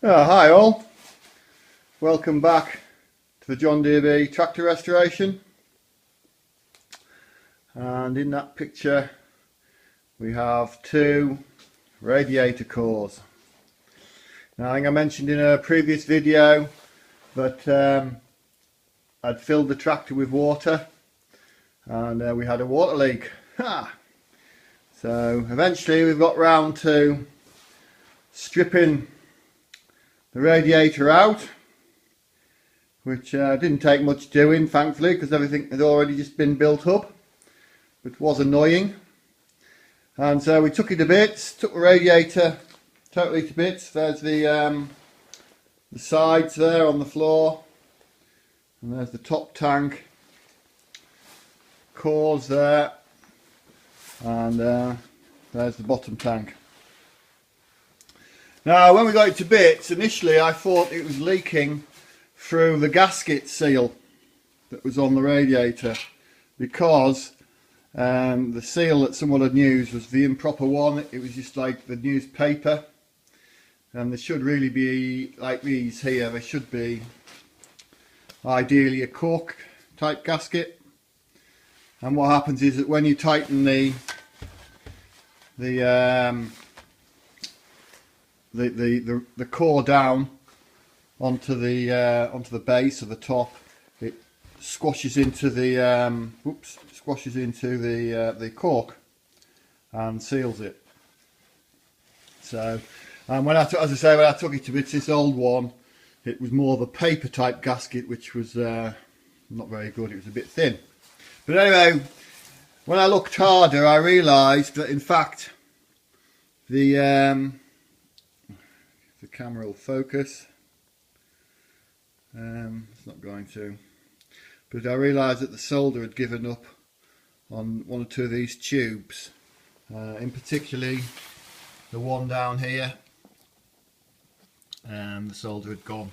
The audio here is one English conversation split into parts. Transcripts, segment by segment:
Hi all, welcome back to the John Deere B tractor restoration, and in that picture we have two radiator cores. Now I think I mentioned in a previous video that I'd filled the tractor with water and we had a water leak. So eventually we've got round to stripping the radiator out, which didn't take much doing, thankfully, because everything had already just been built up, but was annoying. And so we took it to bits, took the radiator totally to bits. There's the sides there on the floor, and there's the top tank, cores there, and there's the bottom tank. Now when we got it to bits, initially I thought it was leaking through the gasket seal that was on the radiator, because the seal that someone had used was the improper one. It was just like the newspaper, and there should really be, like these here, there should be ideally a cork type gasket. And what happens is that when you tighten the core down onto the base of the top, it squashes into the the cork and seals it. So, and when I as I say, when I took it to bits, this old one, it was more of a paper type gasket, which was not very good. It was a bit thin. But anyway, when I looked harder, I realised that in fact the camera will focus. It's not going to, but I realised that the solder had given up on one or two of these tubes, in particularly the one down here, and the solder had gone.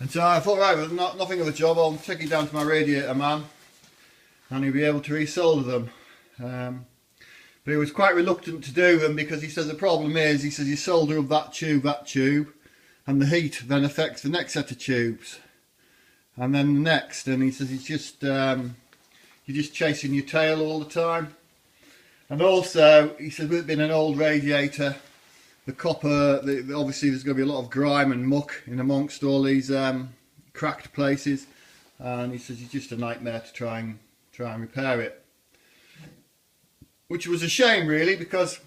And so I thought, right, well, nothing of a job, I'll take it down to my radiator man and he'll be able to resolder them. But he was quite reluctant to do them, because he says the problem is, he says, you solder up that tube, and the heat then affects the next set of tubes, and then the next, and he says it's just you're just chasing your tail all the time. And also he says, with it being an old radiator, the copper, obviously there's going to be a lot of grime and muck in amongst all these cracked places, and he says it's just a nightmare to try and repair it. Which was a shame really, because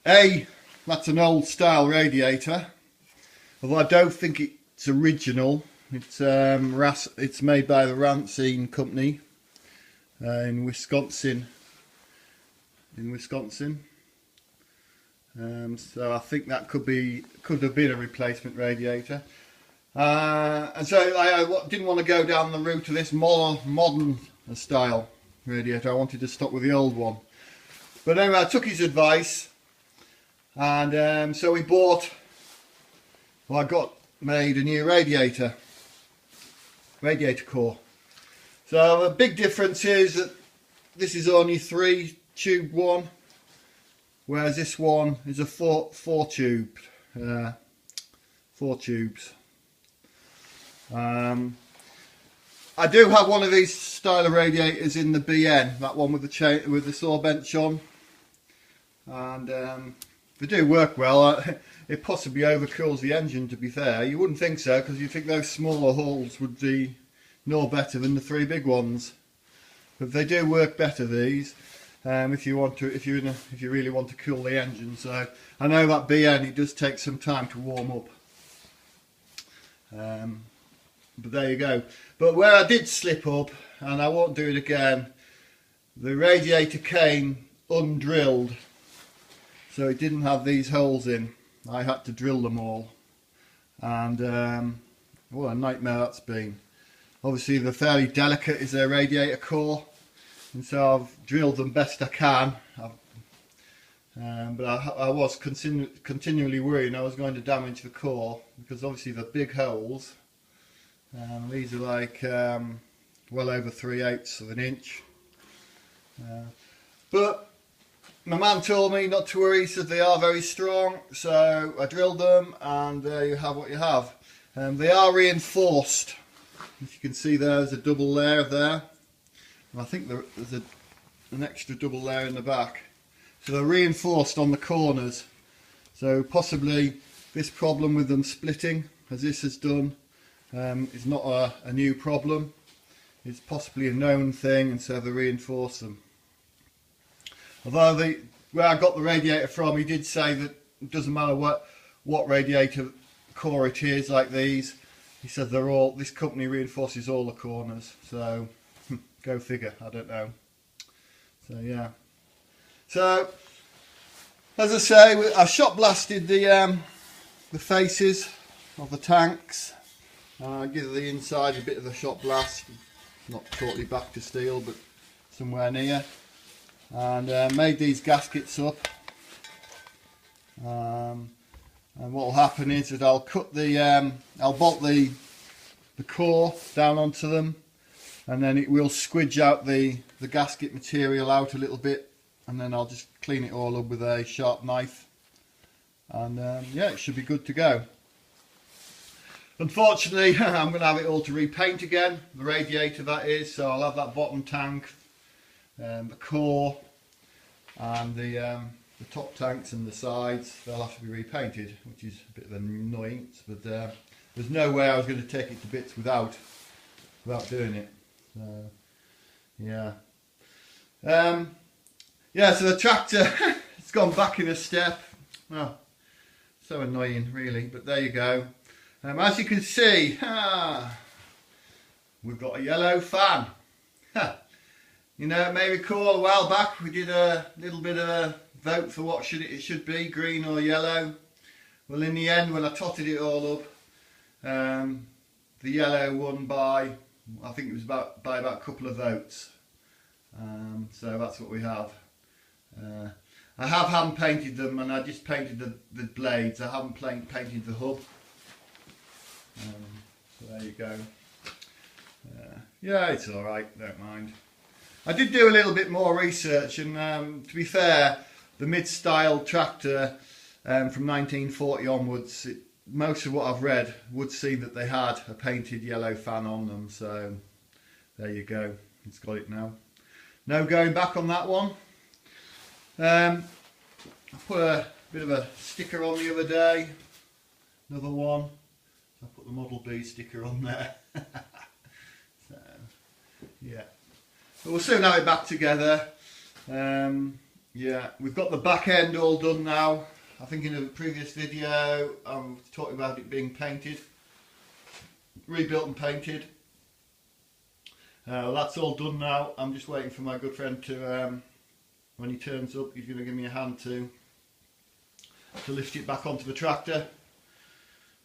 that's an old style radiator, although I don't think it's original. It's made by the Racine company in Wisconsin. So I think that could have been a replacement radiator. And so I didn't want to go down the route of this modern style radiator. I wanted to stop with the old one. But anyway, I took his advice, and so we bought, well, I got made a new radiator core. So the big difference is that this is only 3 tube one, whereas this one is a four tubes. I do have one of these style of radiators in the BN, that one with the saw bench on, and they do work well. It possibly overcools the engine, to be fair. You wouldn't think so, because you think those smaller holes would be no better than the 3 big ones, but they do work better, these, if you really want to cool the engine. So I know that BN, it does take some time to warm up. But there you go. But where I did slip up, and I won't do it again, the radiator came undrilled, so it didn't have these holes in. I had to drill them all, and what a nightmare that's been. Obviously they're fairly delicate, is their radiator core, and so I've drilled them best I can. But I was continually worrying I was going to damage the core, because obviously the big holes. These are like well over 3/8 of an inch. But my man told me not to worry, he said they are very strong, so I drilled them, and there you have what you have. They are reinforced. As you can see, there's a double layer there, and I think there's an extra double layer in the back. So they're reinforced on the corners, so possibly this problem with them splitting, as this has done, is not a new problem. It's possibly a known thing, and so they reinforce them. Although where I got the radiator from, he did say that it doesn't matter what radiator core it is, like these. He said this company reinforces all the corners. So go figure, I don't know. So yeah. So as I say, I shot blasted the faces of the tanks. Give the inside a bit of a shot blast. Not totally back to steel, but somewhere near. And made these gaskets up. And what will happen is that I'll bolt the core down onto them, and then it will squidge out the gasket material out a little bit, and then I'll just clean it all up with a sharp knife, and yeah, it should be good to go. Unfortunately, I'm going to have it all to repaint again, the radiator that is, so I'll have that bottom tank, the core, and the top tanks and the sides. They'll have to be repainted, which is a bit of an annoyance, but there's no way I was going to take it to bits without doing it. So yeah, yeah. So the tractor it's gone back in a step. Oh, so annoying, really. But there you go. As you can see, we've got a yellow fan. You know, it may recall a while back we did a little bit of a vote for what it should be, green or yellow. Well, in the end, when I totted it all up, the yellow won by, I think it was by about a couple of votes. So that's what we have. I have hand painted them, and I just painted the blades. I haven't painted the hub. So there you go. Yeah, it's alright, don't mind. I did do a little bit more research, and to be fair, the mid-style tractor from 1940 onwards, most of what I've read would see that they had a painted yellow fan on them, so there you go, it's got it now. No going back on that one. I put a bit of a sticker on the other day, another one. I put the Model B sticker on there. So, yeah. But we'll soon have it back together. Yeah, we've got the back end all done now. I think in a previous video I was talking about it being painted, rebuilt and painted. Well, that's all done now. I'm just waiting for my good friend to, when he turns up, he's going to give me a hand to lift it back onto the tractor.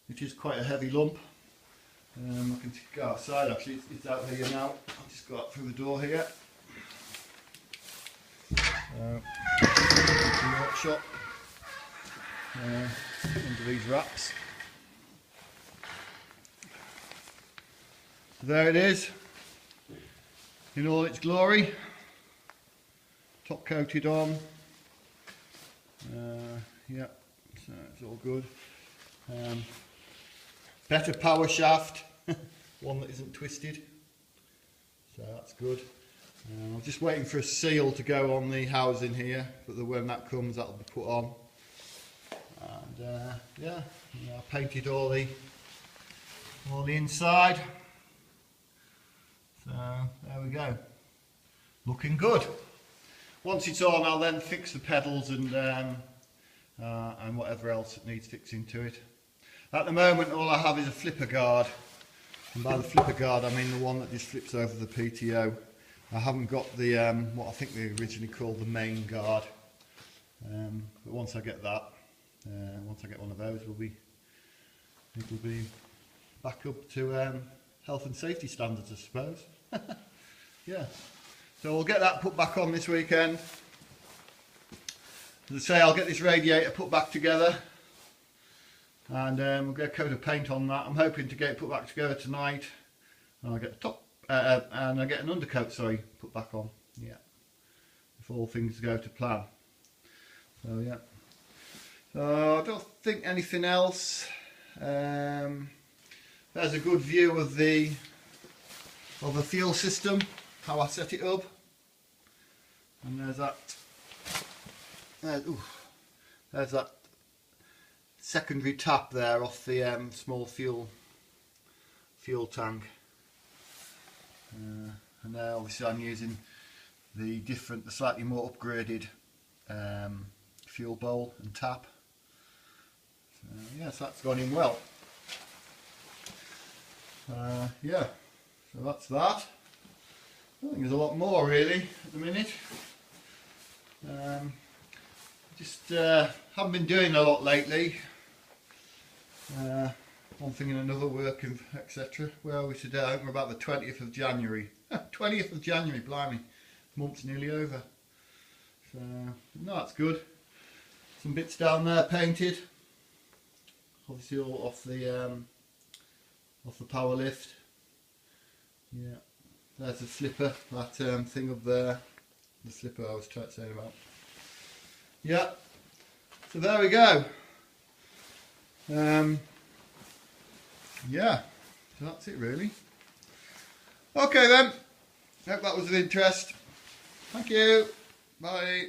It is quite a heavy lump. I can go outside, actually, it's out here now. I'll just go out through the door here. The workshop under these wraps. So there it is, in all its glory. Top coated on. Yeah, so it's all good. Better power shaft, one that isn't twisted, so that's good. I'm just waiting for a seal to go on the housing here, but when that comes, that'll be put on. And yeah, I painted all the inside, so there we go, looking good. Once it's on, I'll then fix the pedals and whatever else that needs fixing to it. At the moment, all I have is a flipper guard, and by the flipper guard I mean the one that just flips over the PTO. I haven't got the what I think they originally called the main guard, but once I get that, once I get one of those, it'll be back up to health and safety standards, I suppose. Yeah, so we'll get that put back on this weekend. As I say, I'll get this radiator put back together. And we'll get a coat of paint on that. I'm hoping to get it put back together tonight. And I'll get the top, and I'll get an undercoat, sorry, put back on. Yeah, if all things go to plan. So yeah. So I don't think anything else. There's a good view of the fuel system, how I set it up. And there's that. There's that secondary tap there off the small fuel tank. And there obviously I'm using the slightly more upgraded fuel bowl and tap. So, yes, that's gone in well. Yeah, so that's that. I think there's a lot more really at the minute. Just haven't been doing a lot lately. One thing and another, working, etc. Where are we today? I think we're about the 20th of January. 20th of January, blimey. Month's nearly over. So, no, that's good. Some bits down there painted. Obviously all off the power lift. Yeah. There's the slipper, that thing up there. The slipper I was saying about. Yeah. So there we go. Yeah, so that's it really. Okay then, hope that was of interest. Thank you, bye.